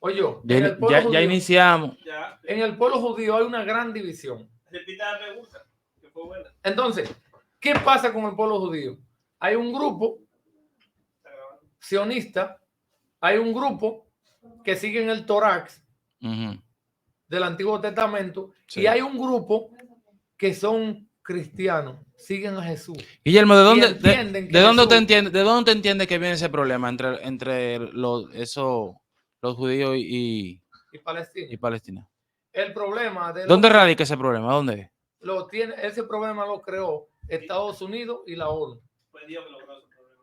Oye, en el pueblo Ya judío, iniciamos. en el pueblo judío hay una gran división. Repita la pregunta, que fue buena. Entonces, ¿qué pasa con el pueblo judío? Hay un grupo sionista, hay un grupo que sigue en el Torax del Antiguo Testamento, Sí. y hay un grupo que son cristianos, siguen a Jesús. Guillermo, ¿de dónde, de dónde te entiende que viene ese problema entre los judíos y Palestina? El problema de ¿Dónde radica ese problema? ¿Dónde? Ese problema lo creó Estados Unidos y la ONU.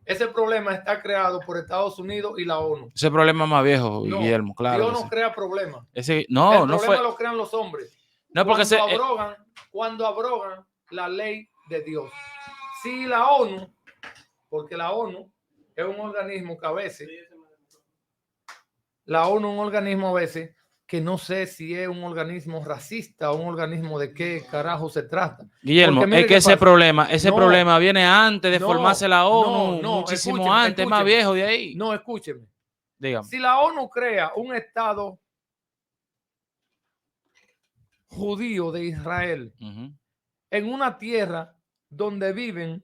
Ese problema está creado por Estados Unidos y la ONU. Ese problema es más viejo, No, Guillermo, claro. Dios no crea problemas. El problema lo crean los hombres. No, porque cuando abrogan la ley de Dios. Si la ONU, porque la ONU es un organismo que a veces, que no sé si es un organismo racista o un organismo de qué carajo se trata. Guillermo, es que ese problema viene antes de formarse la ONU, muchísimo escúcheme, antes, más viejo de ahí. No, escúcheme. Dígame. Si la ONU crea un Estado judío de Israel en una tierra donde viven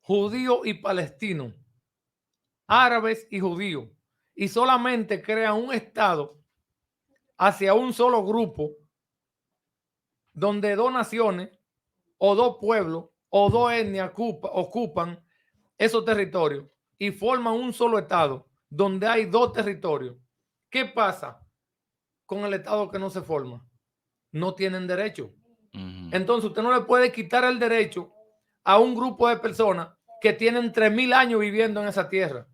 judíos y palestinos, árabes y judíos, y solamente crea un Estado hacia un solo grupo donde dos naciones o dos pueblos o dos etnias ocupan esos territorios y forman un solo Estado donde hay dos territorios. ¿Qué pasa con el Estado que no se forma? No tienen derecho. Entonces usted no le puede quitar el derecho a un grupo de personas que tienen 3,000 años viviendo en esa tierra,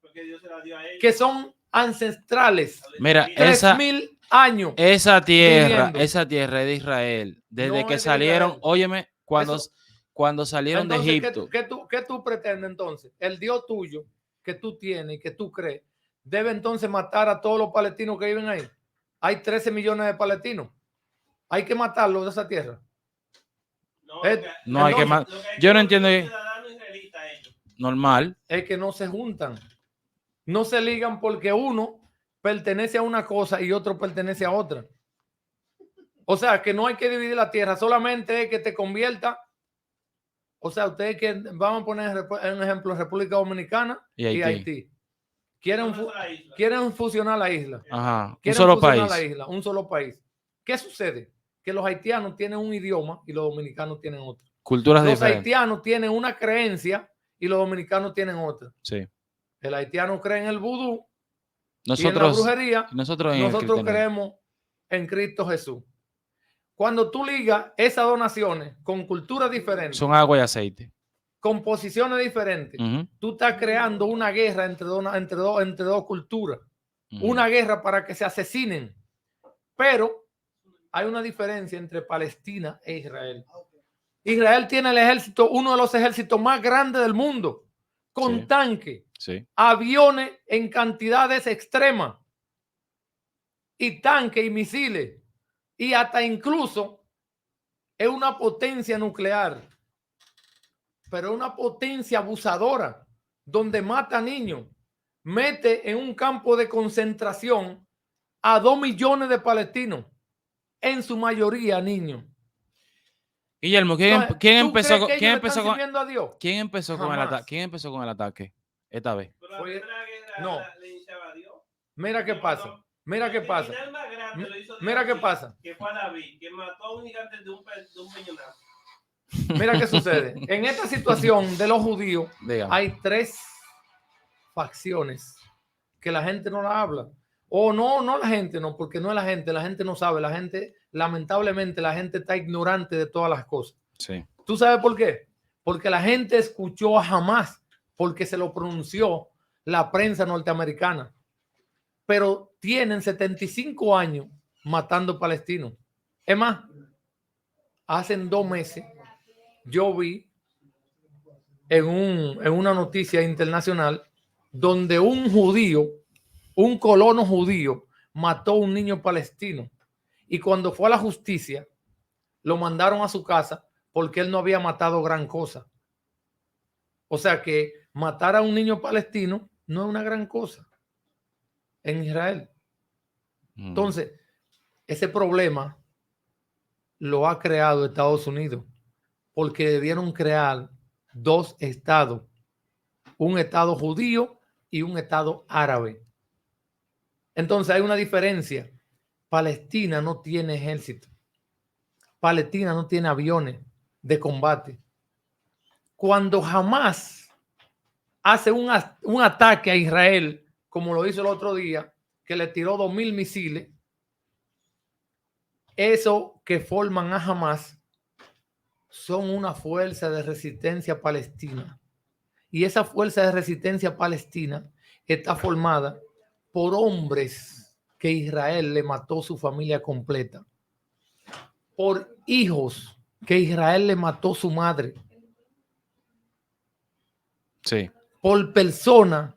porque Dios se la dio a ellos, que son ancestrales. Mira, 3,000 años. Esa tierra es de Israel. Desde No que es de salieron, Israel. óyeme, cuando salieron Entonces, de Egipto. ¿qué tú pretendes entonces? El Dios tuyo que tú tienes y que tú crees debe entonces matar a todos los palestinos que viven ahí. Hay 13 millones de palestinos. Hay que matarlos de esa tierra. No hay que matar. Yo no entiendo. Normal. Es que no se juntan. No se ligan porque uno pertenece a una cosa y otro pertenece a otra. O sea, que no hay que dividir la tierra, solamente es que te convierta. O sea, ustedes que vamos a poner un ejemplo, República Dominicana y Haití. Quieren fusionar la isla. Ajá. Un solo país. Un solo país. ¿Qué sucede? Que los haitianos tienen un idioma y los dominicanos tienen otro. Culturas diferentes. Los haitianos tienen una creencia y los dominicanos tienen otra. Sí. El haitiano cree en el vudú y en la brujería. Nosotros creemos en Cristo Jesús. Cuando tú ligas esas dos naciones con culturas diferentes, son agua y aceite, con posiciones diferentes, tú estás creando una guerra entre dos culturas, una guerra para que se asesinen. Pero hay una diferencia entre Palestina e Israel. Israel tiene el ejército, uno de los ejércitos más grandes del mundo, con tanques, aviones en cantidades extremas, y tanques y misiles. Y hasta incluso es una potencia nuclear, pero es una potencia abusadora, donde mata niños, mete en un campo de concentración a 2 millones de palestinos, en su mayoría niños. Guillermo, ¿quién empezó con el ataque esta vez? Mira qué pasa. Mira qué pasa. Mira qué pasa. Que fue a David, que mató a un gigante de un peñonazo. Mira qué sucede. En esta situación de los judíos, hay 3 facciones que la gente no la habla. O no la gente, no, porque no es la gente no sabe. La gente, lamentablemente, la gente está ignorante de todas las cosas. Sí. ¿Tú sabes por qué? Porque la gente escuchó a Hamás, porque se lo pronunció la prensa norteamericana. Pero tienen 75 años matando palestinos. Es más, hace 2 meses yo vi en una noticia internacional donde un judío, un colono judío, mató a un niño palestino. Y cuando fue a la justicia, lo mandaron a su casa porque él no había matado gran cosa. O sea que matar a un niño palestino no es una gran cosa. en Israel. Entonces, ese problema lo ha creado Estados Unidos porque debieron crear dos estados, un estado judío y un estado árabe. Entonces hay una diferencia. Palestina no tiene ejército. Palestina no tiene aviones de combate. Cuando Hamás hace un ataque a Israel, como lo hizo el otro día, que le tiró 2.000 misiles, eso que forman a Hamás son una fuerza de resistencia palestina. Y esa fuerza de resistencia palestina está formada por hombres que Israel le mató su familia completa, por hijos que Israel le mató su madre, sí, por personas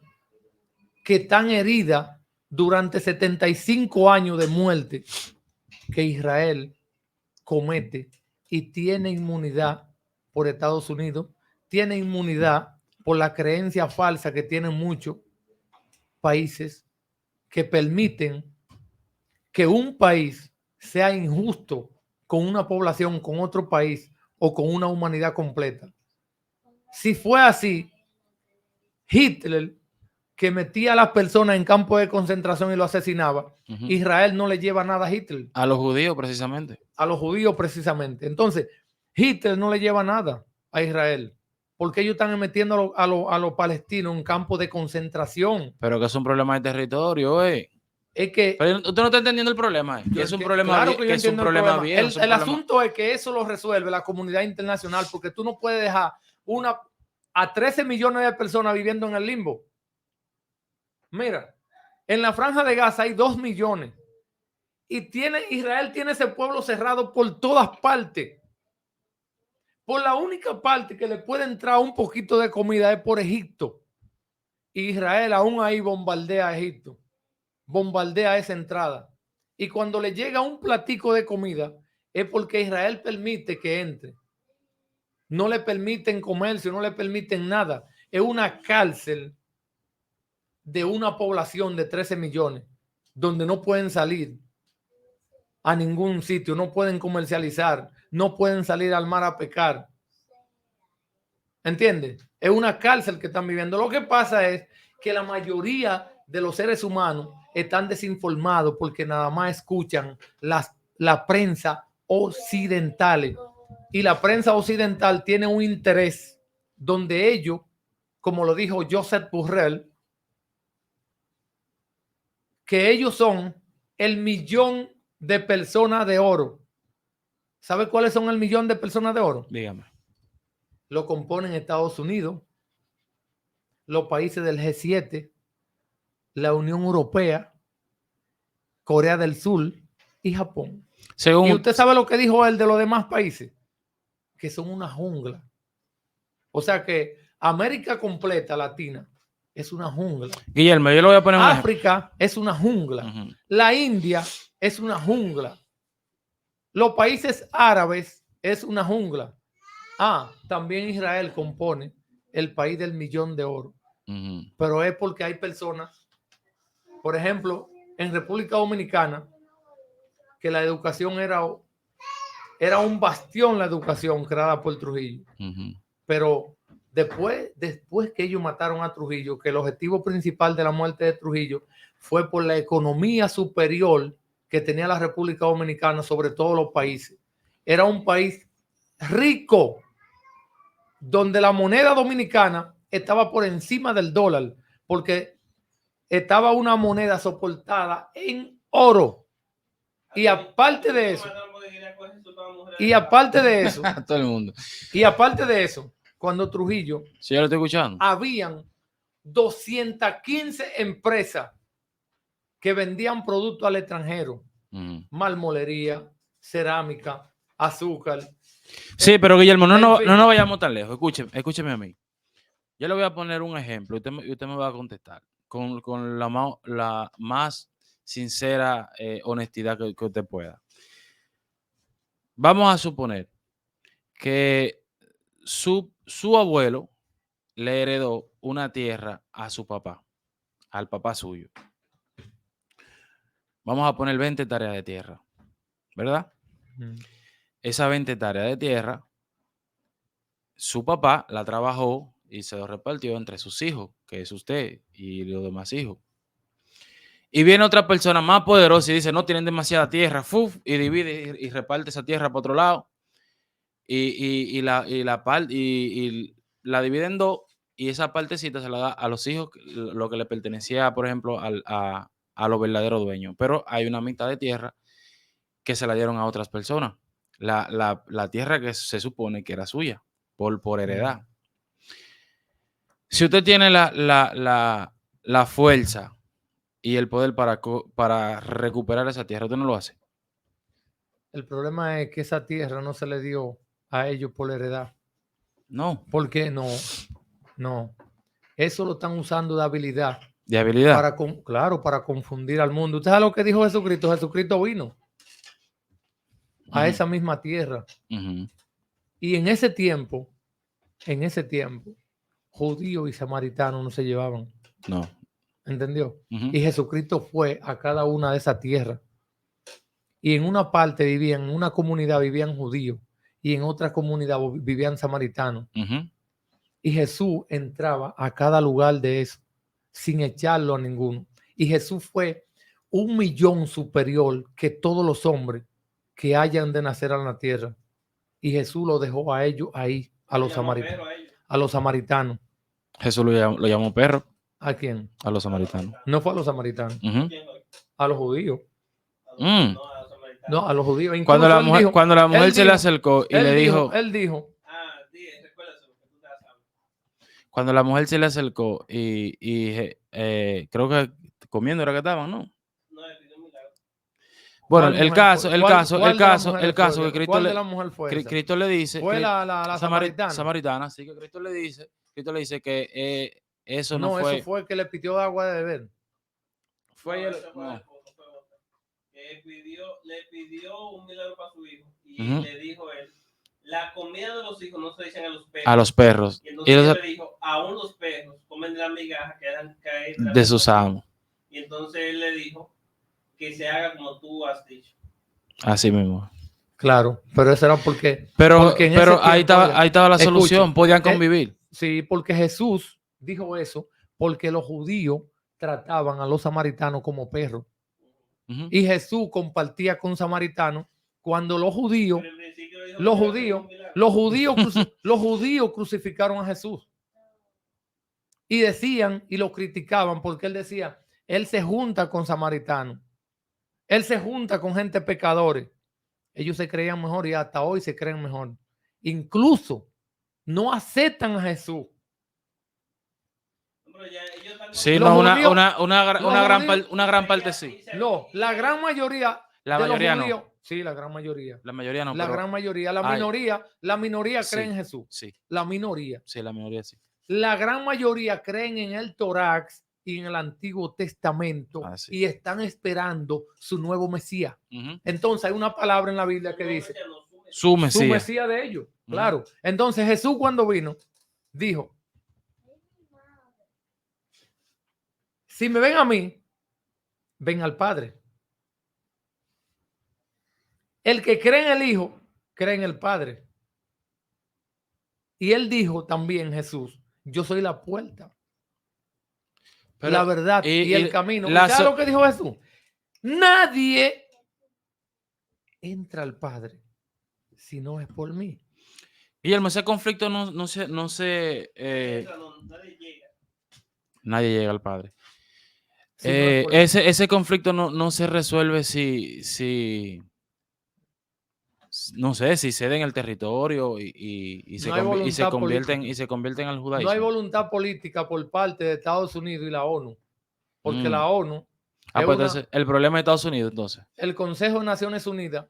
que están heridas durante 75 años de muerte que Israel comete y tiene inmunidad por Estados Unidos, tiene inmunidad por la creencia falsa que tienen muchos países que permiten que un país sea injusto con una población, con otro país o con una humanidad completa. Si fue así, Hitler, que metía a las personas en campos de concentración y lo asesinaba, Israel no le lleva nada a Hitler. A los judíos precisamente. A los judíos precisamente. Entonces, Hitler no le lleva nada a Israel, porque ellos están metiendo a los palestinos en campos de concentración. Pero que es un problema de territorio, Es que... Pero usted no está entendiendo el problema, que es un problema, claro que yo entiendo el problema. viejo. El asunto es que eso lo resuelve la comunidad internacional, porque tú no puedes dejar a 13 millones de personas viviendo en el limbo. Mira, en la franja de Gaza hay 2 millones y Israel tiene ese pueblo cerrado por todas partes. Por la única parte que le puede entrar un poquito de comida es por Egipto. Y Israel aún ahí bombardea a Egipto, bombardea esa entrada. Y cuando le llega un platico de comida es porque Israel permite que entre. No le permiten comercio, no le permiten nada. Es una cárcel de una población de 13 millones, donde no pueden salir a ningún sitio, no pueden comercializar, no pueden salir al mar a pescar. ¿Entiendes? Es una cárcel que están viviendo. Lo que pasa es que la mayoría de los seres humanos están desinformados porque nada más escuchan la prensa occidental. Y la prensa occidental tiene un interés donde ellos, como lo dijo Joseph Borrell, que ellos son el millón de personas de oro. ¿Sabe cuáles son el millón de personas de oro? Dígame. Lo componen Estados Unidos, los países del G7, la Unión Europea, Corea del Sur y Japón. ¿Y usted sabe lo que dijo él de los demás países? Que son una jungla. O sea que América completa latina es una jungla. Guillermo, yo lo voy a poner África es una jungla. La India es una jungla. Los países árabes es una jungla. También Israel compone el país del millón de oro. Pero es porque hay personas, por ejemplo, en República Dominicana, que la educación era un bastión, la educación creada por Trujillo. Pero después que ellos mataron a Trujillo, que el objetivo principal de la muerte de Trujillo fue por la economía superior que tenía la República Dominicana sobre todos los países. Era un país rico, donde la moneda dominicana estaba por encima del dólar, porque estaba una moneda soportada en oro. Y aparte de eso, todo el mundo. Y aparte de eso, cuando Trujillo, sí, ya lo estoy escuchando, habían 215 empresas que vendían productos al extranjero, marmolería, cerámica, azúcar. Sí, pero Guillermo, no vayamos tan lejos. Escúcheme a mí. Yo le voy a poner un ejemplo y usted me va a contestar con la más sincera honestidad que usted pueda. Vamos a suponer que su abuelo le heredó una tierra a su papá, al papá suyo. vamos a poner 20 hectáreas de tierra, ¿verdad? Esa 20 hectáreas de tierra, su papá la trabajó y se lo repartió entre sus hijos, que es usted y los demás hijos. Y viene otra persona más poderosa y dice, no, tienen demasiada tierra, ¡fuf! Y divide y reparte esa tierra para otro lado. Y la divide en dos, y esa partecita se la da a los hijos, lo que le pertenecía, por ejemplo, a los verdaderos dueños. Pero hay una mitad de tierra que se la dieron a otras personas. La tierra que se supone que era suya, por heredad. Si usted tiene la fuerza y el poder para recuperar esa tierra, usted no lo hace. El problema es que esa tierra no se le dio a ellos por heredad. No. ¿Por qué no? No. Eso lo están usando de habilidad. ¿De habilidad? Claro, para confundir al mundo. ¿Usted sabe lo que dijo Jesucristo? Jesucristo vino a esa misma tierra. Y en ese tiempo, judíos y samaritanos no se llevaban. No. ¿Entendió? Y Jesucristo fue a cada una de esas tierras. Y en una parte vivían, en una comunidad vivían judíos y en otra comunidad vivían samaritanos. Y Jesús entraba a cada lugar de eso sin echarlo a ninguno. Y Jesús fue 1,000,000 superior que todos los hombres que hayan de nacer en la tierra. Y Jesús lo dejó a ellos ahí, a los samaritanos. A los samaritanos. Jesús lo llamó perro. ¿A quién? A los samaritanos. No fue a los samaritanos. A los judíos. No, a los judíos. Cuando la mujer se le acercó y le dijo... Él dijo... Cuando la mujer se le acercó y creo que comiendo era que estaban, ¿no? Bueno, el caso que Cristo le dice... Fue la samaritana. Así que Cristo le dice que eso no fue... No, eso fue el que le pidió agua de beber. Fue él. Le pidió un milagro para su hijo y le dijo él, la comida de los hijos no se dicen a los perros. A los perros. Y entonces él le dijo, aún los perros comen de la migaja que dan caer de sus amos. Y entonces él le dijo que se haga como tú has dicho. Así mismo. Claro, pero eso era porque... Pero ahí estaba la solución, podían convivir. Sí, porque Jesús dijo eso porque los judíos trataban a los samaritanos como perros. Y Jesús compartía con samaritanos cuando los judíos crucificaron a Jesús y decían y lo criticaban porque él decía, él se junta con samaritanos, él se junta con gente pecadores. Ellos se creían mejor y hasta hoy se creen mejor. Incluso no aceptan a Jesús. Sí, no, una gran parte sí. No, la gran mayoría. La mayoría no. Sí, la gran mayoría. La mayoría no. La gran mayoría. La minoría cree en Jesús. Sí. La minoría. Sí, la minoría sí. La gran mayoría creen en el Torax y en el Antiguo Testamento y están esperando su nuevo Mesías. Entonces hay una palabra en la Biblia que dice su Mesías. Su Mesías de ellos. Claro. Entonces Jesús cuando vino dijo, si me ven a mí, ven al Padre. El que cree en el Hijo, cree en el Padre. Y él dijo también, Jesús, yo soy la puerta, la verdad y el camino. ¿Sabes lo que dijo Jesús? Nadie entra al Padre si no es por mí. Guillermo, ese conflicto nadie llega al Padre. Si ese conflicto no se resuelve si no sé, si ceden el territorio y se convierten al judaísmo. No hay voluntad política por parte de Estados Unidos y la ONU. Porque la ONU... pues entonces, el problema de Estados Unidos, entonces. El Consejo de Naciones Unidas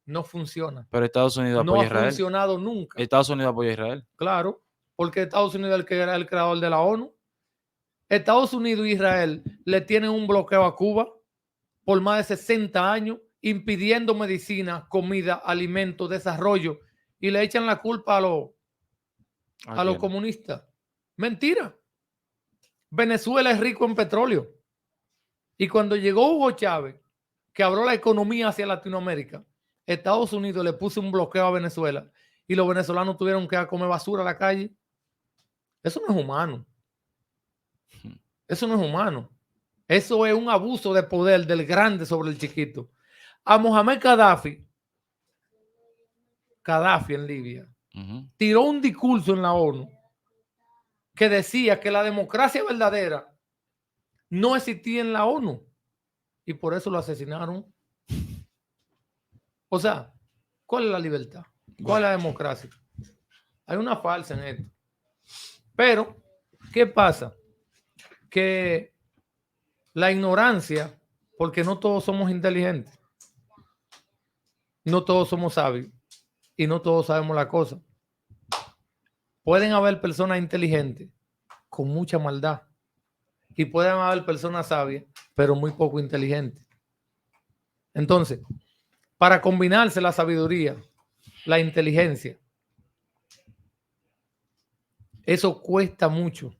no funciona. Pero Estados Unidos apoya a Israel. No ha funcionado nunca. Estados Unidos apoya a Israel. Claro, porque Estados Unidos es el que era el creador de la ONU. Estados Unidos y Israel le tienen un bloqueo a Cuba por más de 60 años, impidiendo medicina, comida, alimentos, desarrollo, y le echan la culpa a los comunistas. Mentira. Venezuela es rico en petróleo. Y cuando llegó Hugo Chávez, que abrió la economía hacia Latinoamérica, Estados Unidos le puso un bloqueo a Venezuela y los venezolanos tuvieron que ir a comer basura a la calle. Eso no es humano. Eso no es humano. Eso es un abuso de poder del grande sobre el chiquito. A Mohamed Gaddafi en Libia, tiró un discurso en la ONU que decía que la democracia verdadera no existía en la ONU y por eso lo asesinaron. O sea, ¿cuál es la libertad? ¿Cuál es la democracia? Hay una falsa en esto. Pero, ¿qué pasa? Que la ignorancia, porque no todos somos inteligentes, no todos somos sabios y no todos sabemos la cosa. Pueden haber personas inteligentes con mucha maldad y pueden haber personas sabias, pero muy poco inteligentes. Entonces, para combinarse la sabiduría, la inteligencia, eso cuesta mucho,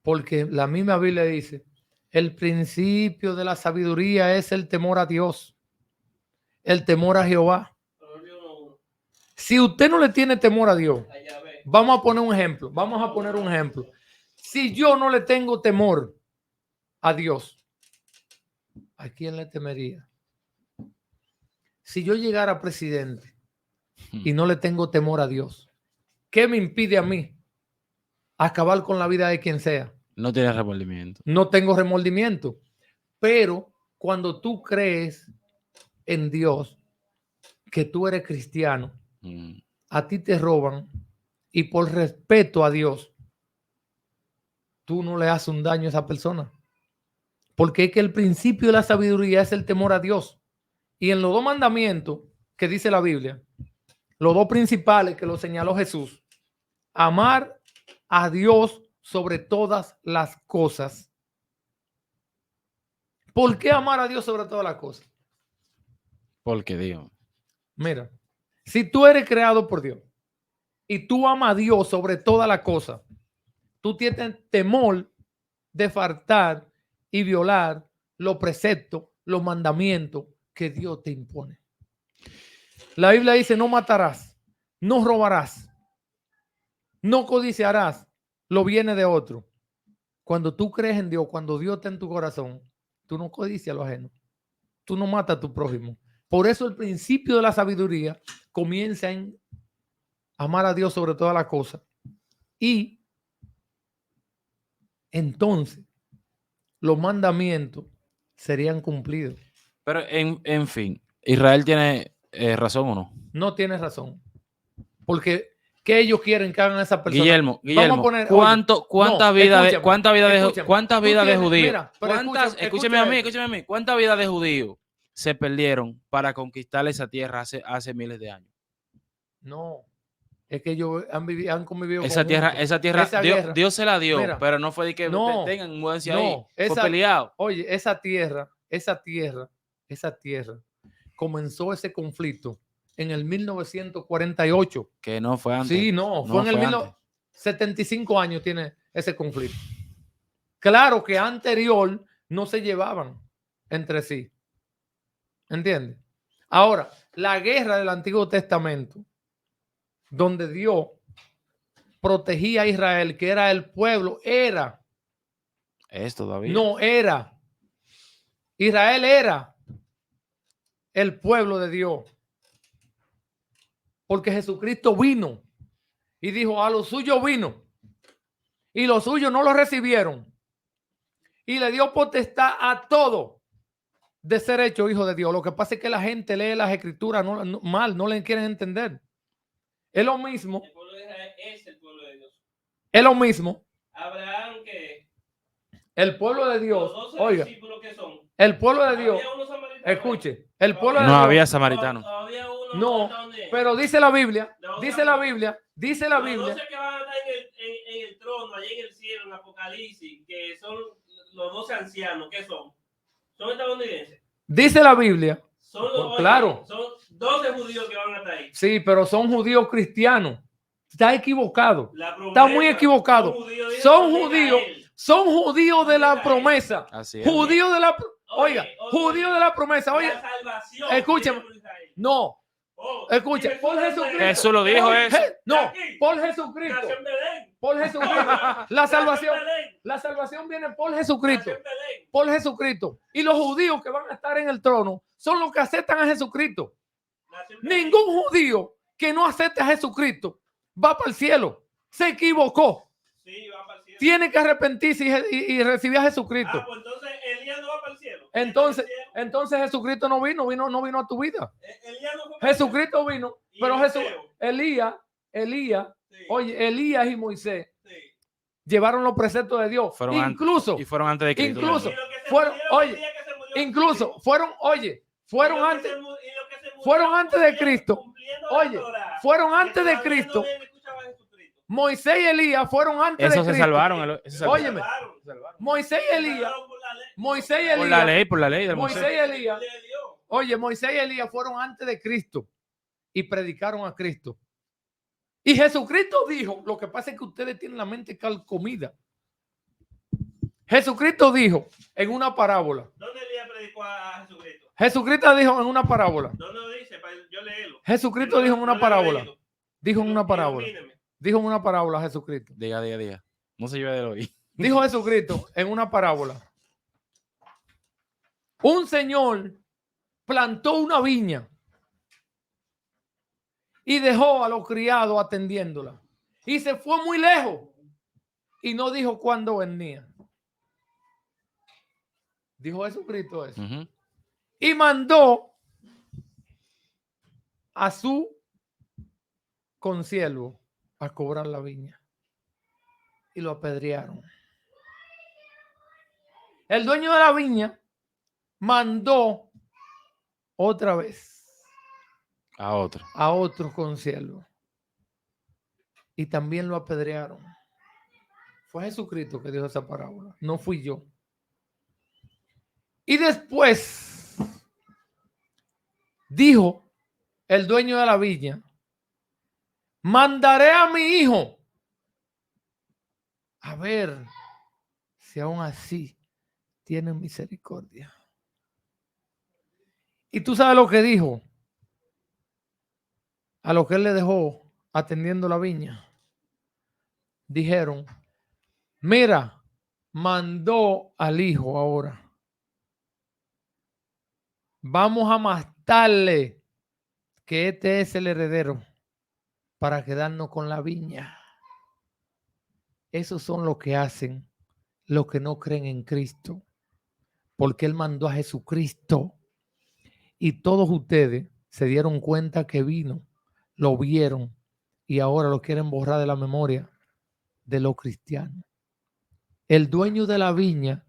porque la misma Biblia dice, el principio de la sabiduría es el temor a Dios, el temor a Jehová. Si usted no le tiene temor a Dios, vamos a poner un ejemplo. Si yo no le tengo temor a Dios, ¿a quién le temería? Si yo llegara presidente y no le tengo temor a Dios, ¿qué me impide a mí acabar con la vida de quien sea? No tienes remordimiento. No tengo remordimiento. Pero cuando tú crees en Dios, que tú eres cristiano, a ti te roban y por respeto a Dios, tú no le haces un daño a esa persona. Porque es que el principio de la sabiduría es el temor a Dios. Y en los dos mandamientos que dice la Biblia, los dos principales que lo señaló Jesús, amar a Dios sobre todas las cosas. ¿Por qué amar a Dios sobre todas las cosas? Porque Dios. Mira, si tú eres creado por Dios y tú amas a Dios sobre todas las cosas, tú tienes temor de faltar y violar los preceptos, los mandamientos que Dios te impone. La Biblia dice, no matarás, no robarás, no codiciarás los bienes de otro. Cuando tú crees en Dios, cuando Dios está en tu corazón, tú no codicias lo ajeno. Tú no matas a tu prójimo. Por eso el principio de la sabiduría comienza en amar a Dios sobre todas las cosas. Y entonces los mandamientos serían cumplidos. Pero en fin, ¿Israel tiene razón o no? No tiene razón. Porque ¿qué ellos quieren que hagan esas personas? Guillermo, vamos a poner, ¿cuántas vidas de judíos? Escúcheme a mí. ¿Cuántas vidas de judíos se perdieron para conquistar esa tierra hace miles de años? No, es que ellos han convivido esa tierra, Dios se la dio, mira, pero no fue de que tengan mudanza ahí. Fue peleado. Oye, esa tierra comenzó ese conflicto en el 1948. Que no fue antes. Sí, fue en el 75 años tiene ese conflicto. Claro que anterior no se llevaban entre sí. ¿Entiendes? Ahora, la guerra del Antiguo Testamento, donde Dios protegía a Israel, que era el pueblo, es todavía. No era. Israel era el pueblo de Dios. Porque Jesucristo vino y dijo, a los suyos vino y los suyos no lo recibieron. Y le dio potestad a todo de ser hecho hijo de Dios. Lo que pasa es que la gente lee las escrituras mal, no le quieren entender. Es lo mismo. El pueblo de Israel es el pueblo de Dios. Es lo mismo. Abraham, que el pueblo de Dios. Los 12 oiga, discípulos que son. El pueblo de Dios. Escuche, el pueblo de Dios. No había samaritanos. No, pero dice la Biblia, dice la Biblia. Los 12 que van a estar en el trono, allá en el cielo, en Apocalipsis, que son los 12 ancianos, ¿qué son? ¿Son estadounidenses? Dice la Biblia. Claro. Son 12 judíos que van a estar ahí. Sí, pero son judíos cristianos. Está equivocado. Está muy equivocado. Son judíos de la promesa. Así es. Judíos de la Oiga, judío de la promesa. Oye, la salvación escúchame. viene por Israel. No, Oh, escucha, y por Jesucristo. Jesús lo dijo eso. No, por Jesucristo. nació en Belén. Por Jesucristo. La Nació en salvación. Belén. La salvación viene por Jesucristo. Nació en Belén. Por Jesucristo. Y los judíos que van a estar en el trono son los que aceptan a Jesucristo. Nació en Belén. Ningún judío que no acepte a Jesucristo va para el cielo. Se equivocó. Sí, va para el cielo. Tiene que arrepentirse y recibir a Jesucristo. Ah, pues entonces Elías no va para el cielo. Entonces Jesucristo no vino a tu vida. Elías no fue para el cielo. Jesucristo vino, Y pero Eliseo. Elías, Sí, oye, Elías y Moisés sí. llevaron los preceptos de Dios. Fueron Incluso antes de Cristo. incluso, Y lo que se fueron, murieron oye, el día que se murió incluso Jesucristo. fueron antes, fueron antes de Cristo. Oye, fueron antes de Cristo. Moisés y Elías fueron antes Eso de se Cristo. salvaron. Óyeme, Moisés y Elías, Por la ley de Moisés Moisés. y Elías, oye, Moisés y Elías fueron antes de Cristo y predicaron a Cristo. Y Jesucristo dijo, lo que pasa es que ustedes tienen la mente calcomida. Jesucristo dijo en una parábola. ¿Dónde Elías predicó a Jesucristo? Jesucristo dijo en una parábola. ¿Dónde lo dice? Para yo leerlo. Jesucristo dijo en una parábola. Dijo en una parábola. Ilumíneme. Dijo en una parábola Jesucristo. Diga. No se lleve de hoy. Dijo Jesucristo en una parábola. Un señor plantó una viña y dejó a los criados atendiéndola. Y se fue muy lejos y no dijo cuándo venía. Dijo Jesucristo eso. Y mandó a su consiervo a cobrar la viña. Y lo apedrearon. El dueño de la viña mandó otra vez A otro. a otro consiervo. Y también lo apedrearon. Fue Jesucristo que dijo esa parábola. No fui yo. Y después dijo el dueño de la viña, mandaré a mi hijo a ver si aún así tienen misericordia. Y tú sabes lo que dijo a lo que él le dejó atendiendo la viña. Dijeron, mira, mandó al hijo ahora. Vamos a matarle, que este es el heredero, para quedarnos con la viña. Esos son los que hacen los que no creen en Cristo, porque Él mandó a Jesucristo. Y todos ustedes se dieron cuenta que vino, lo vieron y ahora lo quieren borrar de la memoria de los cristianos. El dueño de la viña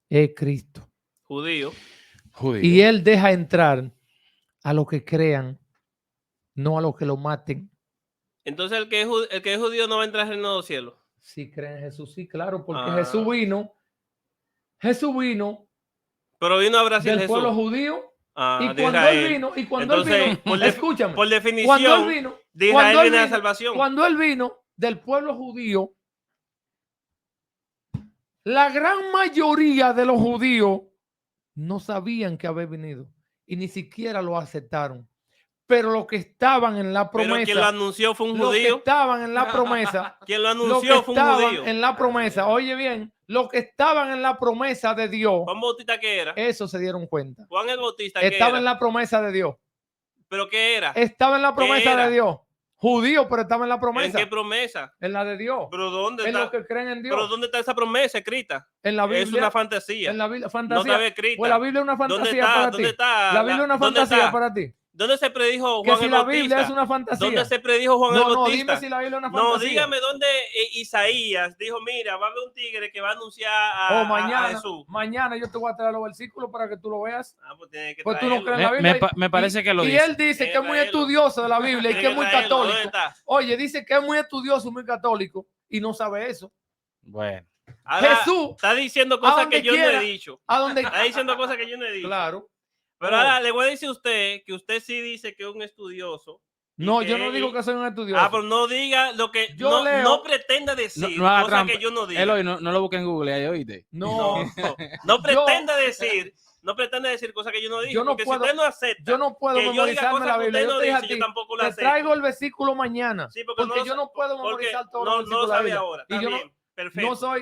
es Cristo. Judío. Y Él deja entrar a los que crean, no a los que lo maten. Entonces el que es judío no va a entrar en el nuevo cielo. Si creen en Jesús, sí, claro, porque Jesús vino Pero vino a Brasil del Jesús. pueblo judío. Ah, Y de cuando Israel. él vino, Entonces, escúchame, por definición, cuando él vino, de Israel viene la salvación. Cuando él vino del pueblo judío, la gran mayoría de los judíos no sabían que había venido y ni siquiera lo aceptaron. Pero los que estaban en la promesa, Pero quien lo anunció fue un los que judío. estaban en la promesa, Quien lo los que anunció fue un estaban judío. en la promesa, oye bien, los que estaban en la promesa de Dios, Juan Bautista, ¿qué era? eso se dieron cuenta. Juan el Bautista, ¿qué Estaba era? en la promesa de Dios. ¿Pero qué era? Estaba en la promesa era? de Dios. Judío, pero estaba en la ¿En promesa. qué promesa? En la de Dios. ¿Pero dónde En está? los que creen en Dios. ¿Pero dónde está esa promesa escrita? En la Biblia. Es una fantasía. En la Biblia, No fantasía. estaba escrita. Pues la Biblia es una fantasía ¿Dónde está? para ti. ¿Dónde está? La Biblia es una ¿Dónde fantasía está? para ti. ¿Dónde se predijo Que Juan si el la Bautista? Biblia es una fantasía. ¿Dónde se predijo Juan el No, Bautista? dime si la Biblia es una fantasía. No, dígame dónde Isaías dijo, mira, va a haber un tigre que va a anunciar a Jesús. Mañana yo te voy a traer los versículos para que tú lo veas. Ah, pues tiene que Pues tú no traerlo. crees en la Biblia. Me parece que lo y dice. él dice Tiene que es muy traerlo. estudioso de la Biblia y que es muy traerlo. ¿Dónde católico. está? Oye, dice que es muy estudioso, muy católico y no sabe eso. Bueno. Ahora, Jesús, está diciendo a cosas donde que yo no quiera. he dicho. ¿A dónde? Está diciendo cosas que yo no he dicho. Claro. Pero ahora le voy a decir a usted que usted sí dice que es un estudioso. No, yo no digo que soy un estudioso. Ah, pero no diga lo que Yo leo. no pretenda decir, No haga cosas trampa. que yo no diga. Eloy, no lo busque en Google ahí, oíste. No. No pretenda decir no pretende decir cosas que yo no digo. Yo no porque puedo, si usted no acepta, yo no puedo memorizarme la Biblia. Yo te dije a ti, yo tampoco la te acepto. traigo el versículo mañana. Sí, porque yo no puedo memorizar todos los versículos de la Biblia. Ahora. Y yo bien,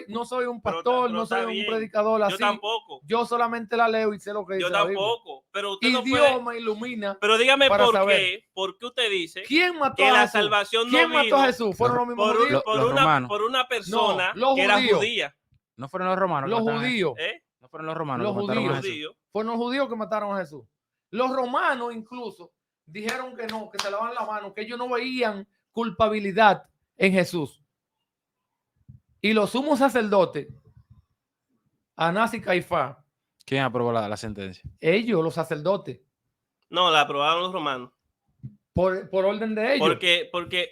no soy un pastor, no soy un predicador así. Yo tampoco. Yo solamente la leo y sé lo que dice la Biblia. Yo tampoco. Pero usted y no Dios puede... me ilumina. Pero dígame para por saber. qué. ¿Por qué usted dice ¿Quién mató que a la Jesús? salvación ¿Quién no mató vino a Jesús? Fueron los mismos judíos. por una persona que era judía. No fueron los romanos. Los judíos. No fueron los romanos. Los judíos. Fueron los judíos que mataron a Jesús. Los romanos incluso dijeron que no, que se lavan la mano, que ellos no veían culpabilidad en Jesús. Y los sumos sacerdotes, Anás y Caifás. ¿Quién aprobó la sentencia? Ellos, los sacerdotes. No, la aprobaron los romanos. Por orden de ellos. Porque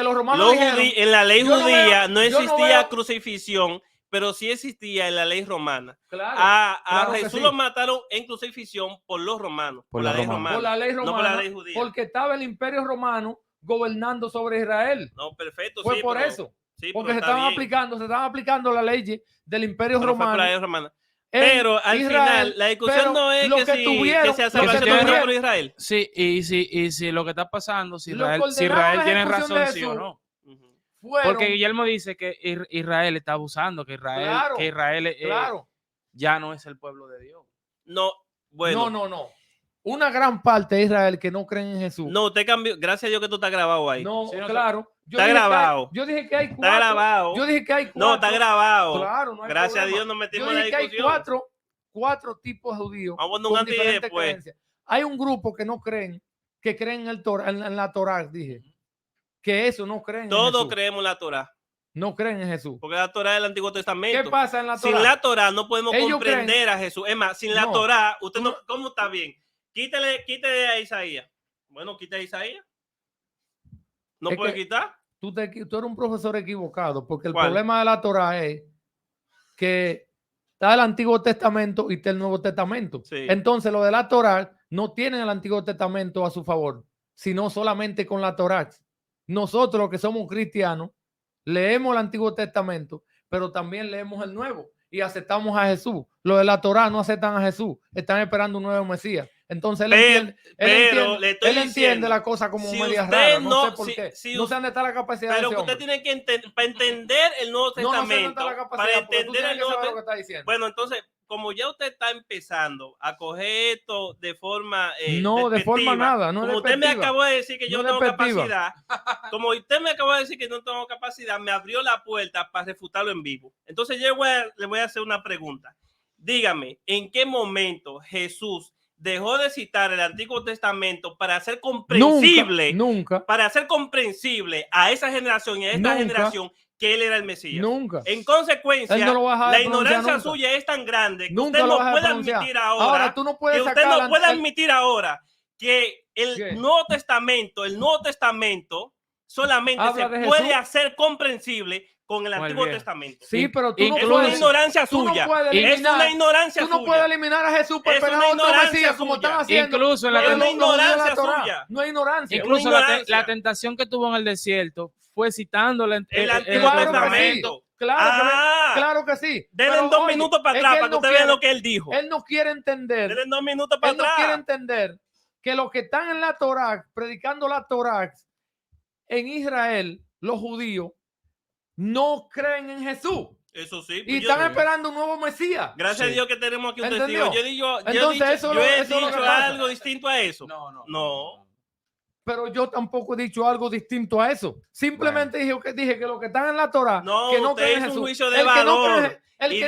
los romanos dijeron, en la ley judía no existía veo crucifixión, pero sí existía en la ley romana. Claro, a Jesús lo mataron en crucifixión por los romanos. Por la ley romana. Por la ley romana. No por la ley judía. Porque estaba el imperio romano gobernando sobre Israel. No, perfecto. Fue por eso. Sí, porque se estaban aplicando las leyes del imperio romano. Pero al final, la discusión no es que sea salvación por Israel. Sí, y si lo que está pasando, si Israel tiene razón, sí o no. Porque Guillermo dice que Israel está abusando, que Israel ya no es el pueblo de Dios. No, bueno. No. Una gran parte de Israel que no creen en Jesús. No, usted cambió. Gracias a Dios que tú estás grabado ahí. No, claro. Está grabado. Yo dije que hay 4. Está grabado. Yo dije que hay 4. No, está grabado. Claro, no hay Gracias problema. a Dios nos metimos en la discusión. discusión. Hay 4 tipos de judíos. Vamos a un antes y después. Creencias. Hay un grupo que no creen, que creen en la Torá, dije. Que eso no creen en Jesús. Todos creemos en la Torá. No creen en Jesús. Porque la Torá es el Antiguo Testamento. ¿Qué pasa en la Torá? Sin la Torá no podemos comprender a Jesús. Es más, sin la Torá, usted no. ¿Cómo está bien? Quítele a Isaías. Bueno, quita a Isaías. ¿No puede quitar? Tú eres un profesor equivocado, porque el problema de la Torá es que está el Antiguo Testamento y está el Nuevo Testamento. Sí. Entonces, lo de la Torá no tienen el Antiguo Testamento a su favor, sino solamente con la Torá. Nosotros, los que somos cristianos, leemos el Antiguo Testamento, pero también leemos el Nuevo y aceptamos a Jesús. Los de la Torá no aceptan a Jesús, están esperando un nuevo Mesías. Entonces él entiende la cosa como media rara. No sé por qué. No sé dónde está la capacidad. Pero usted tiene que para entender el Nuevo Testamento. Para entender el Nuevo Testamento. Bueno, entonces, como ya usted está empezando a coger esto de forma de forma nada. No, como usted me acabó de decir que yo no tengo capacidad, como usted me acabó de decir que no tengo capacidad, me abrió la puerta para refutarlo en vivo. Entonces yo le voy a hacer una pregunta. Dígame, ¿en qué momento Jesús dejó de citar el Antiguo Testamento para hacer comprensible, para hacer comprensible a esa generación y a esta generación que él era el Mesías? Nunca. En consecuencia, la ignorancia suya es tan grande que usted no puede admitir ahora, tú no puedes que usted no puede admitir ahora que el Nuevo Testamento solamente se puede hacer comprensible con el Antiguo Testamento. Sí, pero tú no es puedes, una ignorancia suya. Es una ignorancia suya. Tú no puedes eliminar a Jesús por esperar a otro Mesías como están haciendo. Incluso en la ignorancia suya. No hay ignorancia. Incluso la tentación que tuvo en el desierto fue citando el Antiguo Testamento. Claro que sí. Denle 2 minutos para atrás para que usted vea lo que él dijo. Él no quiere entender. Denle 2 minutos para atrás. Él no quiere entender que los que están en la Torá, predicando la Torá en Israel, los judíos, no creen en Jesús. Eso sí. Y están esperando un nuevo Mesías. Gracias a Dios que tenemos aquí un testigo. Yo he dicho algo distinto a eso. No. Pero yo tampoco he dicho algo distinto a eso. Simplemente dije que los que están en la Torá, que no creen en Jesús. Un juicio de valor. Y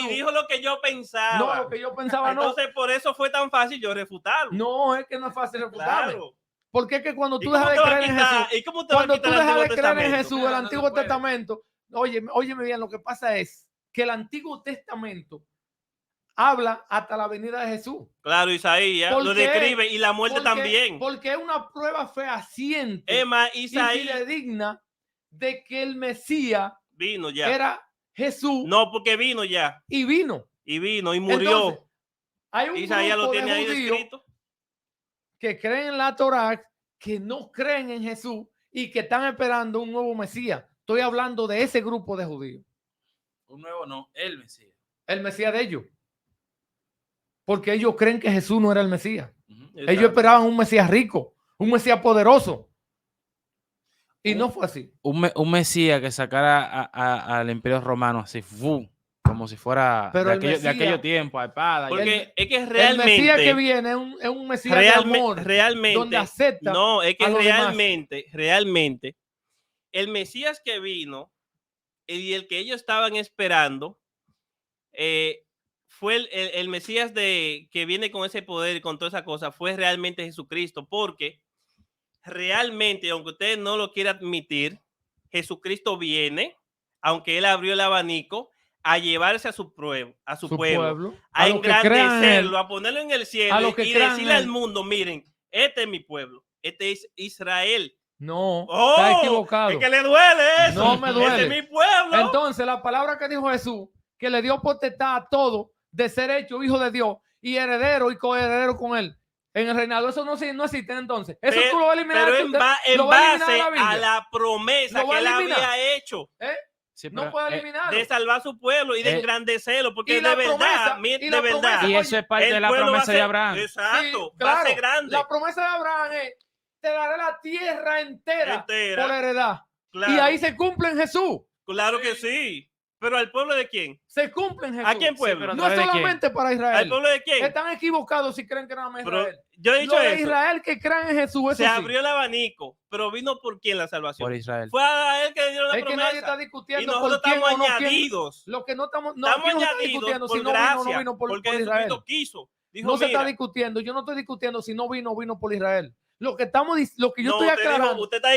dijo lo que yo pensaba. No, lo que yo pensaba no. Entonces, por eso fue tan fácil yo refutarlo. No, es que no es fácil refutarlo. Claro. Porque es que cuando tú dejas de creer en Jesús, cuando tú dejas de creer en Jesús, el Antiguo Testamento, óyeme bien, lo que pasa es que el Antiguo Testamento habla hasta la venida de Jesús. Claro, Isaías lo describe y la muerte también. Porque es una prueba fehaciente y fidedigna de que el Mesías vino ya. Era Jesús. No, porque vino ya. Y vino y murió. Entonces, hay un Isaías grupo lo tiene de ahí judíos descrito. Que creen en la Torá, que no creen en Jesús y que están esperando un nuevo Mesías. Estoy hablando de ese grupo de judíos. Un nuevo no, el Mesías. El Mesías de ellos. porque ellos creen que Jesús no era el Mesías. Ellos esperaban un Mesías rico, un Mesías poderoso. Y no fue así. Un Mesías que sacara al Imperio Romano así, como si fuera de aquello tiempo, a espada. Porque es que realmente... El Mesías que viene es un Mesías de amor, realmente, donde acepta. No, es que realmente, el Mesías que vino y el que ellos estaban esperando fue el Mesías que viene con ese poder y con toda esa cosa, fue realmente Jesucristo, porque realmente, aunque usted no lo quiera admitir, Jesucristo viene, aunque él abrió el abanico, a llevarse a su pueblo, a engrandecerlo, a ponerlo en el cielo y decirle al mundo, miren, este es mi pueblo, este es Israel. No, está equivocado. Es que le duele eso. No me duele. Este es mi pueblo. Entonces, la palabra que dijo Jesús, que le dio potestad a todo de ser hecho hijo de Dios y heredero y coheredero con él en el reinado. Eso no existe entonces. Eso tú lo vas a eliminar. Pero en base a la promesa que él había hecho. Sí, no puede eliminarlo. De salvar a su pueblo y de engrandecerlo, porque de verdad, de verdad. Y eso es parte de la promesa de Abraham. Exacto, sí, claro, va a ser grande. La promesa de Abraham es: te daré la tierra entera por heredad. Claro. Y ahí se cumple en Jesús. Claro que sí. ¿Pero al pueblo de quién? Se cumple en Jesús. ¿A quién pueblo? Sí, no es solamente para Israel. ¿Al pueblo de quién? Están equivocados si creen que nada más Israel. Yo he dicho de Israel que creen en Jesús. Se abrió el abanico, pero vino por quién la salvación. Por Israel. Fue a él que le dieron la promesa. Es que nadie está discutiendo. Y nosotros estamos añadidos. Lo que no estamos discutiendo si no gracia, no vino por Israel. Quiso. Dijo, no se está discutiendo. Yo no estoy discutiendo si no vino por Israel. Lo que yo estoy aclarando. Usted está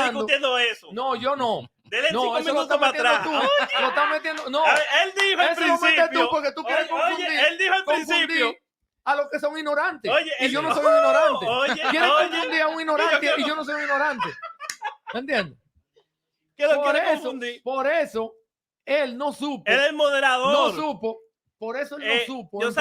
discutiendo eso. No, yo no. Dele 5 minutos para atrás. Lo estás metiendo. No. Él dijo al principio. Tú porque tú quieres confundir. Él dijo al principio. A los que son ignorantes. Y yo no soy ignorante. Quieren confundir a un ignorante y yo no soy ignorante. ¿Me entiendes? Por eso, él no supo. Él es el moderador. No supo. Por eso él no supo. Él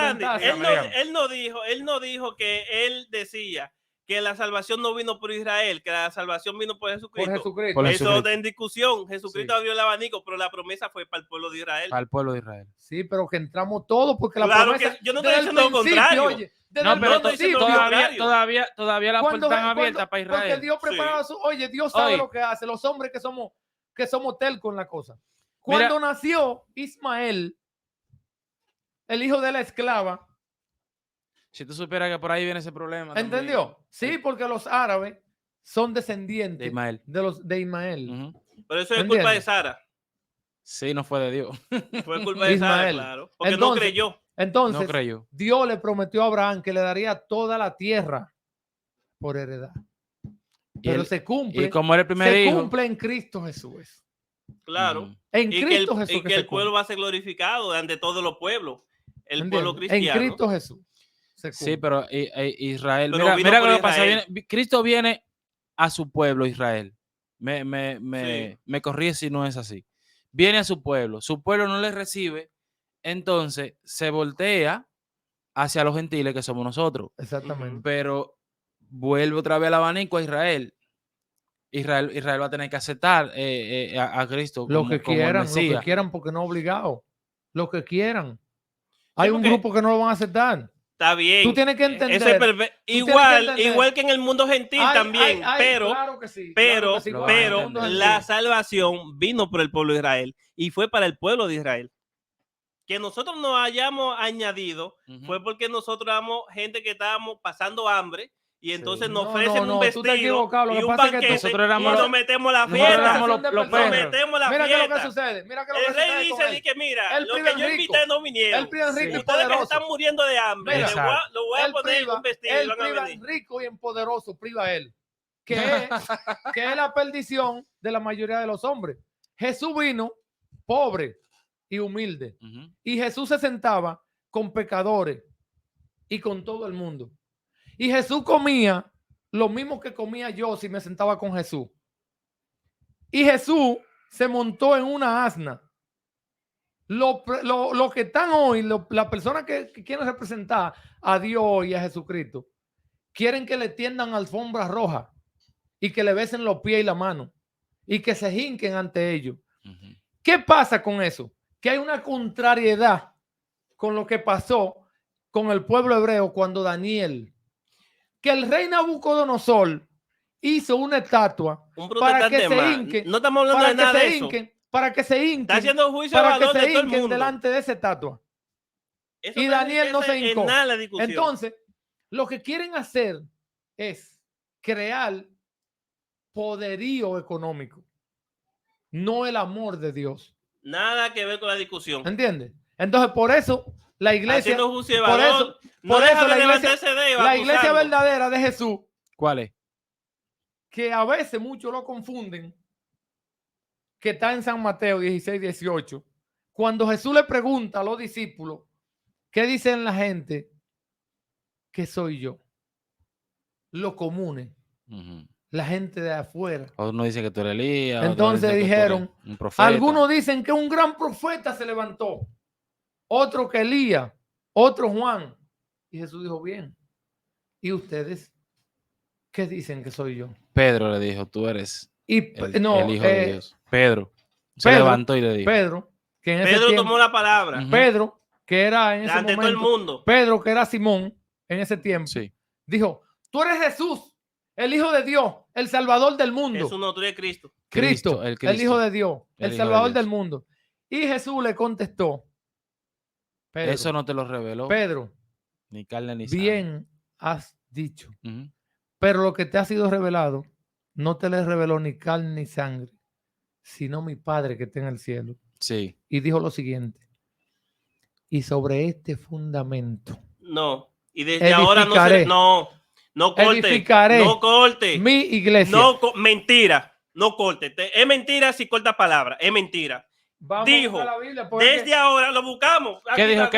no dijo que él decía que la salvación no vino por Israel, que la salvación vino por Jesucristo. Eso está en discusión. Jesucristo abrió el abanico, pero la promesa fue para el pueblo de Israel. Para el pueblo de Israel. Sí, pero que entramos todos porque la promesa... Que yo no estoy diciendo lo contrario. Oye, no, pero todavía las puertas están abiertas para Israel. Porque Dios prepara Dios sabe lo que hace. Los hombres que somos telcos en la cosa. Cuando nació Ismael, el hijo de la esclava, si tú supieras que por ahí viene ese problema. ¿Entendió? También. Sí, porque los árabes son descendientes de Ismael. Pero eso es culpa de Sara. Sí, no fue de Dios. Fue culpa de Sara, claro. Porque entonces, no creyó. Entonces, no creyó. Dios le prometió a Abraham que le daría toda la tierra por heredad. Pero se cumple. Y como era el primer hijo. Se cumple en Cristo Jesús. Claro. En Cristo Jesús. Y que el pueblo va a ser glorificado ante todos los pueblos. El pueblo cristiano. En Cristo Jesús. Sí, pero Israel, mira lo que pasa. Cristo viene a su pueblo, Israel. Me corrige si no es así. Viene a su pueblo no le recibe, entonces se voltea hacia los gentiles que somos nosotros. Exactamente. Pero vuelve otra vez al abanico a Israel. Israel va a tener que aceptar a Cristo. Lo que quieran, porque no obligado. Lo que quieran. Hay un grupo que no lo van a aceptar. Está bien. Tú tienes que entender. Igual que en el mundo gentil también. Pero, claro que sí, pero la salvación vino por el pueblo de Israel y fue para el pueblo de Israel. Que nosotros nos hayamos añadido fue porque nosotros éramos gente que estábamos pasando hambre y entonces nos ofrecen un vestido y un banquete y nos metemos la fiesta. Mira qué es lo que sucede. El rey dice que mira, los que yo invité no vinieron. Ustedes que se están muriendo de hambre, lo voy a poner un vestido. Él priva rico y en poderoso, priva él. Que es la perdición de la mayoría de los hombres. Jesús vino pobre y humilde. Y Jesús se sentaba con pecadores y con todo el mundo. Y Jesús comía lo mismo que comía yo si me sentaba con Jesús. Y Jesús se montó en una asna. Lo que están hoy, las personas que quieren representar a Dios y a Jesucristo, quieren que le tiendan alfombra roja y que le besen los pies y la mano y que se hinquen ante ellos. ¿Qué pasa con eso? Que hay una contrariedad con lo que pasó con el pueblo hebreo cuando Daniel, que el rey Nabucodonosor hizo una estatua para que se hinquen. No estamos hablando de nada de eso. Para que se hinquen. Está haciendo juicio para que se hinquen delante de esa estatua. Eso y Daniel no se hincó. En entonces, lo que quieren hacer es crear poderío económico, no el amor de Dios. Nada que ver con la discusión. ¿Entiendes? Entonces, por eso la iglesia, la iglesia verdadera de Jesús, ¿cuál es? Que a veces muchos lo confunden, que está en San Mateo 16, 18, cuando Jesús le pregunta a los discípulos, ¿qué dicen la gente que soy yo? Los comunes, la gente de afuera. Uno dice que tú eres Elías. Entonces dijeron, algunos dicen que un gran profeta se levantó, otro que Elías, otro Juan. Y Jesús dijo, bien, ¿y ustedes qué dicen que soy yo? Pedro le dijo, tú eres el hijo de Dios. Pedro se levantó y le dijo. Pedro, que en Pedro tomó la palabra. Pedro, que era en ese momento, todo el mundo. Pedro, que era Simón en ese tiempo, dijo, tú eres Jesús, el Hijo de Dios, el Salvador del mundo. Jesús no, tú eres Cristo. Cristo, el Hijo de Dios, el Salvador del mundo. Y Jesús le contestó, Pedro, eso no te lo reveló Pedro, ni carne ni sangre. Bien has dicho, pero lo que te ha sido revelado no te le reveló ni carne ni sangre, sino mi Padre que está en el cielo. Sí. Y dijo lo siguiente, y sobre este fundamento no, y desde ahora no corte mi iglesia. Mentira, no corte. Es mentira si corta palabra, es mentira. Dijo, a la Biblia, desde ahora lo buscamos. ¿Qué dijo?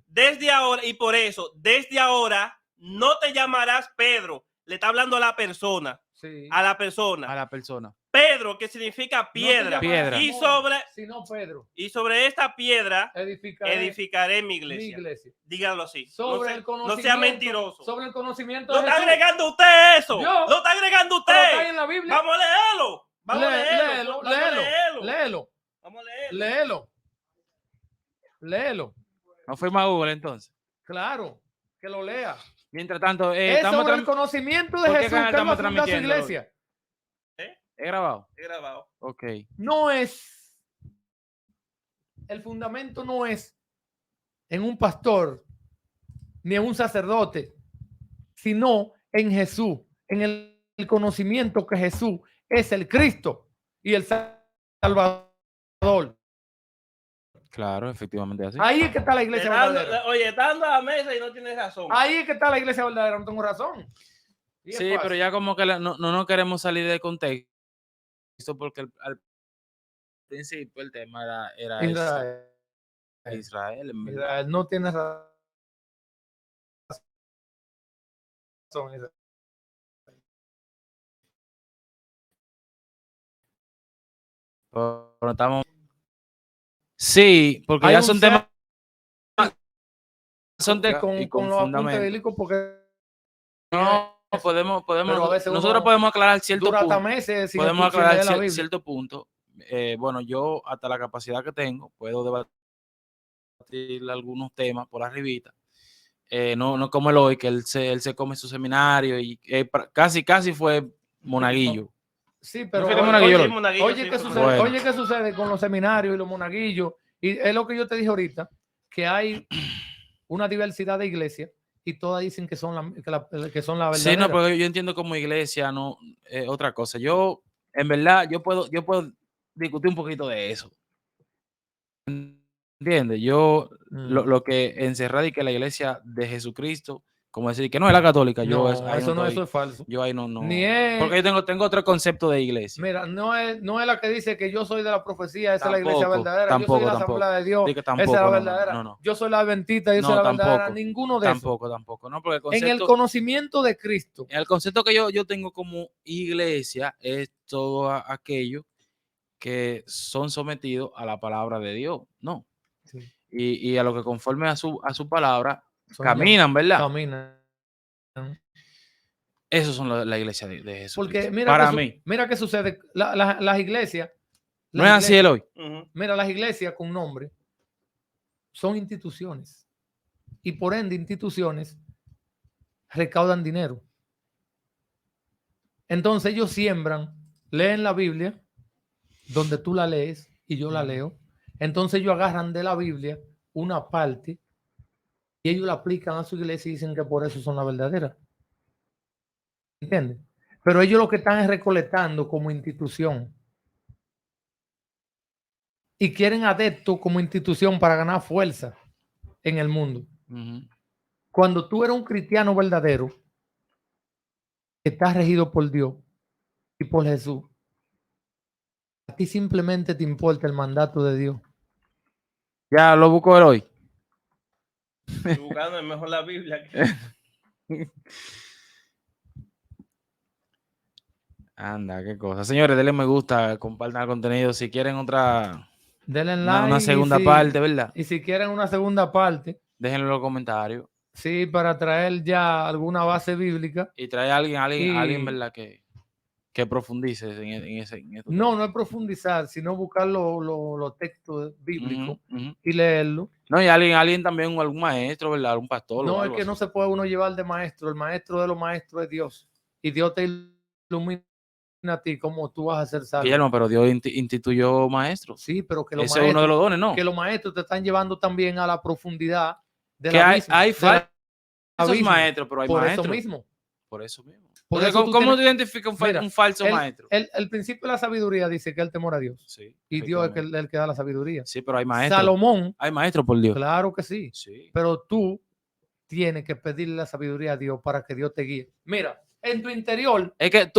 Desde ahora, y por eso, desde ahora no te llamarás Pedro. Le está hablando a la persona. Sí. A la persona. Pedro, que significa piedra. Y sobre esta piedra edificaré mi iglesia. Díganlo así. No sea mentiroso. Sobre el conocimiento de Jesús. Lo está agregando usted eso. Lo está agregando usted. Está en la Biblia. Vamos a leerlo. Léelo. ¿No fue más Google entonces? Claro, que lo lea. Mientras tanto, es sobre el conocimiento de Jesús que estamos transmitiendo su iglesia. ¿Es grabado? Es grabado. Ok. No es, el fundamento no es en un pastor ni en un sacerdote, sino en Jesús, en el conocimiento que Jesús es el Cristo y el Salvador. Claro, efectivamente así. Ahí es que está la iglesia verdadera. Oye, está dando a la mesa y no tienes razón. Ahí es que está la iglesia verdadera, no tengo razón. Sí, pero ya como que no queremos salir de contexto porque al principio el tema era Israel. Israel no tiene razón. Pero estamos... Sí, porque ya son temas con los apuntes bíblicos porque no podemos nosotros podemos aclarar cierto punto. Meses podemos aclarar cierto punto. Bueno, yo hasta la capacidad que tengo puedo debatir algunos temas por arribita. No como el hoy, que él se come su seminario y casi fue monaguillo. Sí, pero oye, ¿qué sucede con los seminarios y los monaguillos? Y es lo que yo te dije ahorita, que hay una diversidad de iglesias y todas dicen que son la verdadera. Sí, no, pero yo entiendo como iglesia, no, otra cosa. Yo, en verdad, yo puedo discutir un poquito de eso. ¿Entiendes? Yo lo que encerré y que la iglesia de Jesucristo, como decir que no es la católica, eso es falso. Yo ahí no. Porque yo tengo otro concepto de iglesia. Mira, no es la que dice que yo soy de la profecía, esa es la iglesia verdadera. Yo soy de la Asamblea de Dios, esa es la verdadera. No. Yo soy la adventista, yo soy la verdadera. Ninguno de esos. Tampoco. No, porque en el conocimiento de Cristo. El concepto que yo tengo como iglesia es todo aquello que son sometidos a la palabra de Dios, ¿no? Sí. Y a lo que conforme a su palabra caminan, ¿verdad? Caminan. Esos son la iglesia de Jesús. Porque mí. Mira qué sucede. Las iglesias. No es así el hoy. Mira, las iglesias con nombre son instituciones. y por ende instituciones recaudan dinero. Entonces ellos siembran, leen la Biblia, donde tú la lees y yo la leo. Entonces ellos agarran de la Biblia una parte y ellos la aplican a su iglesia y dicen que por eso son la verdadera. ¿Entiendes? Pero ellos lo que están es recolectando como institución. Y quieren adeptos como institución para ganar fuerza en el mundo. Cuando tú eres un cristiano verdadero, que estás regido por Dios y por Jesús, a ti simplemente te importa el mandato de Dios. Ya lo busco él hoy. Estoy buscando mejor la Biblia. Anda, qué cosa. Señores, denle me gusta, compartan el contenido. Si quieren denle like una segunda parte, ¿verdad? Y si quieren una segunda parte, déjenlo en los comentarios. Sí, para traer ya alguna base bíblica. Y traer a alguien, ¿verdad? Que profundice en ese. No es profundizar, sino buscar los textos bíblicos y leerlo. No, y alguien también, algún maestro, ¿verdad? Un pastor. No, es que no se puede uno llevar de maestro. El maestro de los maestros es Dios. Y Dios te ilumina a ti como tú vas a ser salvo. Guillermo, pero Dios instituyó maestros. Sí, pero que ese es uno de los dones, ¿no? Que los maestros te están llevando también a la profundidad de que la hay falsos maestros, pero hay por maestros. Por eso mismo. ¿Cómo tú identificas un falso maestro? El principio de la sabiduría dice que es el temor a Dios. Sí, y Dios es el que da la sabiduría. Sí, pero hay maestros. Salomón. Hay maestros por Dios. Claro que sí. Pero tú tienes que pedirle la sabiduría a Dios para que Dios te guíe. Mira, en tu interior. Es que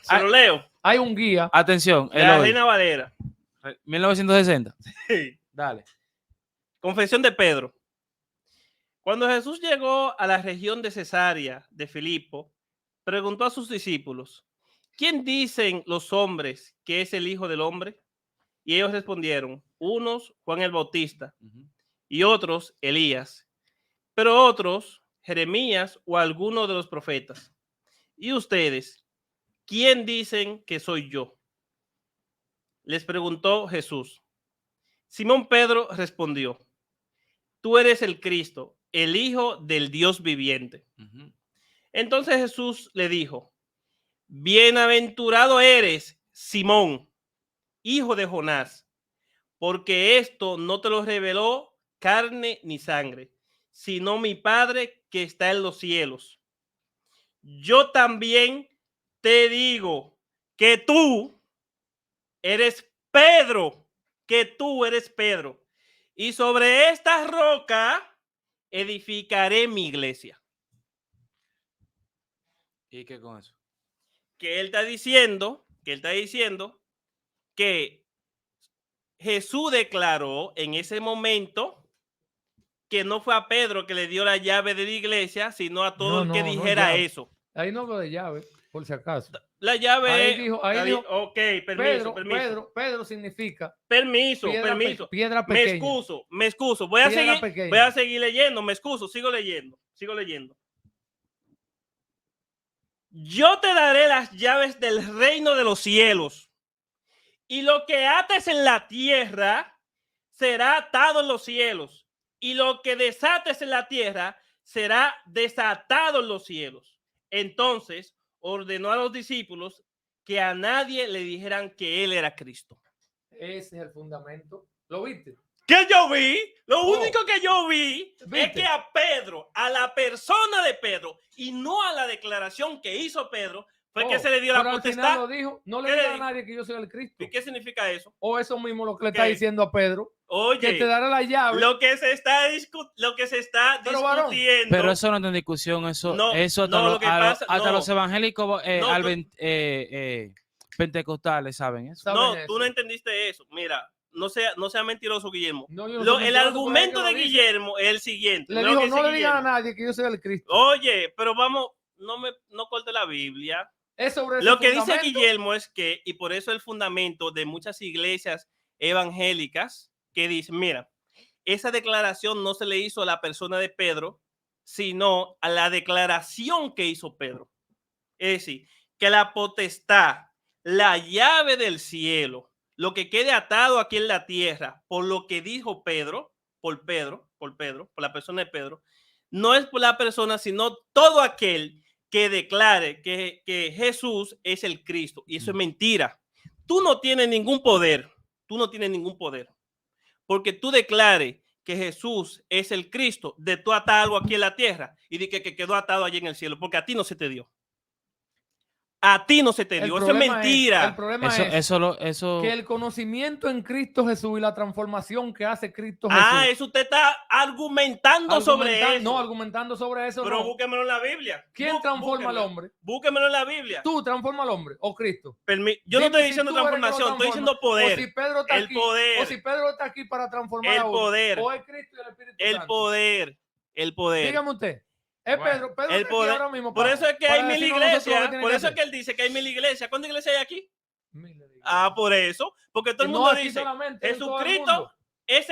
se lo leo. Hay un guía. Atención. La Reina Valera. 1960. Sí. Dale. Confesión de Pedro. Cuando Jesús llegó a la región de Cesarea de Filipo, preguntó a sus discípulos: ¿quién dicen los hombres que es el Hijo del Hombre? Y ellos respondieron: unos, Juan el Bautista, y otros, Elías, pero otros, Jeremías o alguno de los profetas. ¿Y ustedes, quién dicen que soy yo?, les preguntó Jesús. Simón Pedro respondió: tú eres el Cristo, el Hijo del Dios viviente. Entonces Jesús le dijo: bienaventurado eres, Simón, hijo de Jonás, porque esto no te lo reveló carne ni sangre, sino mi Padre que está en los cielos. Yo también te digo que tú eres Pedro, y sobre esta roca edificaré mi iglesia. ¿Y qué con eso? Que él está diciendo que Jesús declaró en ese momento que no fue a Pedro que le dio la llave de la iglesia, sino a todo el que dijera eso. Ahí no hablo de llave, por si acaso. La llave. Ahí dijo, ok, permiso. Pedro significa. Permiso. Piedra pequeña. Me excuso. Voy a seguir leyendo. Me excuso. Sigo leyendo. Yo te daré las llaves del reino de los cielos. Y lo que ates en la tierra será atado en los cielos. Y lo que desates en la tierra será desatado en los cielos. Entonces ordenó a los discípulos que a nadie le dijeran que él era Cristo. Ese es el fundamento. ¿Lo viste? ¿Qué yo vi? Lo único que yo vi es que a Pedro, a la persona de Pedro, y no a la declaración que hizo Pedro, fue que se le dio la potestad. Lo dijo, no le diga a nadie que yo soy el Cristo. ¿Y qué significa eso? O eso mismo lo que le está diciendo a Pedro. Oye, que te dará la llave. Lo que se está discutiendo. Pero eso no está en discusión. Eso hasta los evangélicos pentecostales saben eso. Tú no entendiste eso. Mira, no sea mentiroso, Guillermo. El argumento de Guillermo es el siguiente. Le dijo, no le digan a nadie que yo soy el Cristo. Oye, pero vamos, no corte la Biblia. Lo que dice Guillermo es que, y por eso el fundamento de muchas iglesias evangélicas, que dice, mira, esa declaración no se le hizo a la persona de Pedro, sino a la declaración que hizo Pedro. Es decir, que la potestad, la llave del cielo, lo que quede atado aquí en la tierra, por lo que dijo Pedro, por por Pedro, por la persona de Pedro, no es por la persona, sino todo aquel que declare que Jesús es el Cristo. Y eso es mentira. Tú no tienes ningún poder. Tú no tienes ningún poder. Porque tú declares que Jesús es el Cristo, de tú atar algo aquí en la tierra y de que quedó atado allí en el cielo, porque a ti no se te dio. A ti no se te dio. Eso es mentira. El problema es que el conocimiento en Cristo Jesús y la transformación que hace Cristo Jesús. Ah, eso usted está argumentando sobre eso. No, argumentando sobre eso. Pero no. búsquemelo en la Biblia. ¿Quién transforma al hombre? Búsquemelo en la Biblia. ¿Tú transformas al hombre o Cristo? Yo no estoy diciendo transformación, estoy diciendo poder. O si Pedro está aquí, poder. O si Pedro está aquí para transformar a uno. Poder. O es Cristo y el Espíritu Santo. El poder. Dígame usted. Es Pedro el poder. Ahora mismo por eso es que hay 1000 iglesias. Por eso es que él dice que hay 1000 iglesias. ¿Cuántas iglesias hay aquí? 1000 iglesias. Ah, por eso. Porque todo el mundo dice Jesucristo es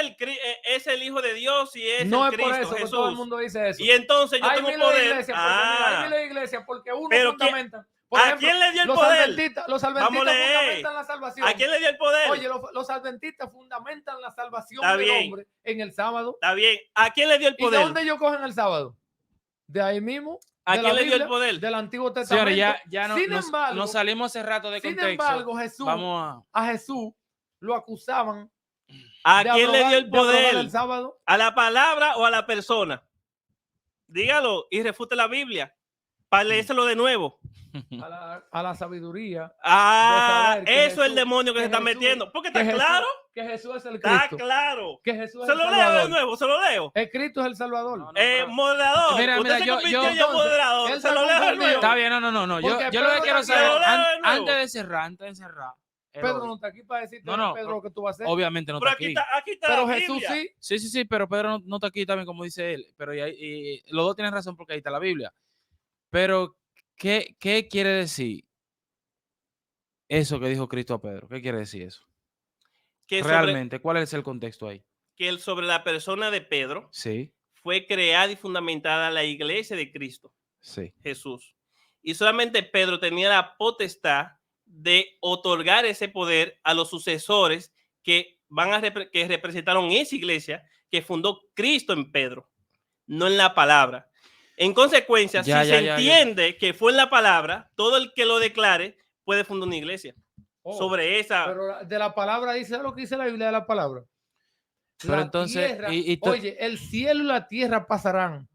el Hijo de Dios y es no el Cristo. No es por eso que todo el mundo dice eso. Y entonces yo tengo poder. Hay 1000 iglesias porque uno fundamenta. ¿A quién le dio el poder? Los adventistas fundamentan la salvación. ¿A quién le dio el poder? Oye, los adventistas fundamentan la salvación del hombre en el sábado. Está bien. ¿A quién le dio el poder? ¿Y de dónde ellos cogen el sábado? De ahí mismo. ¿A quién le dio el poder? Del Antiguo Testamento. Señores, ya no, sin embargo, nos salimos hace rato de contexto. Sin embargo, a Jesús lo acusaban. ¿A quién le dio el poder? El sábado. ¿A la palabra o a la persona? Dígalo y refute la Biblia para leérselo de nuevo. A la sabiduría. Eso es el demonio que se está metiendo. Porque está claro. Que Jesús es el Cristo. Está claro. Que Jesús es se lo leo de nuevo, se lo leo. El Cristo es el Salvador. Moderador. Mira, moderador. Se lo leo de nuevo. Está bien, no. Yo lo que quiero saber, antes de cerrar. Pedro no está aquí para decirte Pedro lo que tú vas a hacer. Obviamente no está aquí. Aquí está pero la Jesús Biblia. Sí, pero Pedro no está aquí también, como dice él. Pero los dos tienen razón porque ahí está la Biblia. Pero, ¿qué quiere decir eso que dijo Cristo a Pedro? ¿Qué quiere decir eso? Realmente, ¿cuál es el contexto ahí? Que sobre la persona de Pedro fue creada y fundamentada la iglesia de Cristo, Jesús. Y solamente Pedro tenía la potestad de otorgar ese poder a los sucesores que que representaron esa iglesia que fundó Cristo en Pedro, no en la palabra. En consecuencia, si se entiende que fue en la palabra, todo el que lo declare puede fundar una iglesia. Sobre esa. Pero de la palabra dice lo que dice la Biblia de la palabra. Pero entonces, tierra, oye, el cielo y la tierra pasarán,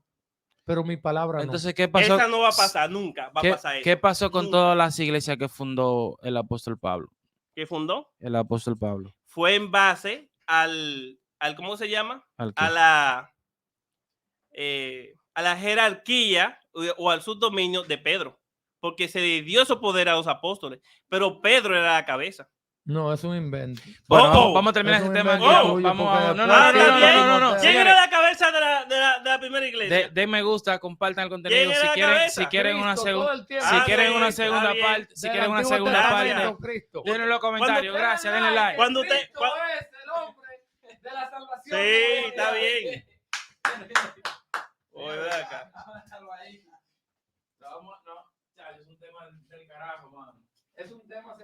pero mi palabra entonces, no. ¿qué pasó? Esa no va a pasar nunca. Va a pasar eso. ¿Qué pasó con todas las iglesias que fundó el apóstol Pablo? ¿Qué fundó? El apóstol Pablo. Fue en base al ¿cómo se llama? A la jerarquía o al subdominio de Pedro. Porque se le dio ese poder a los apóstoles, pero Pedro era la cabeza. No, es un invento. Bueno, vamos a terminar este tema. No. ¿Quién era la cabeza de la primera iglesia? Den me gusta, compartan el contenido. Si quieren una segunda parte, denle en los comentarios. Gracias, denle like. Cuando usted es el hombre de la salvación. Sí, está bien. Oye, acá. Es un tema del carajo, mano. Es un tema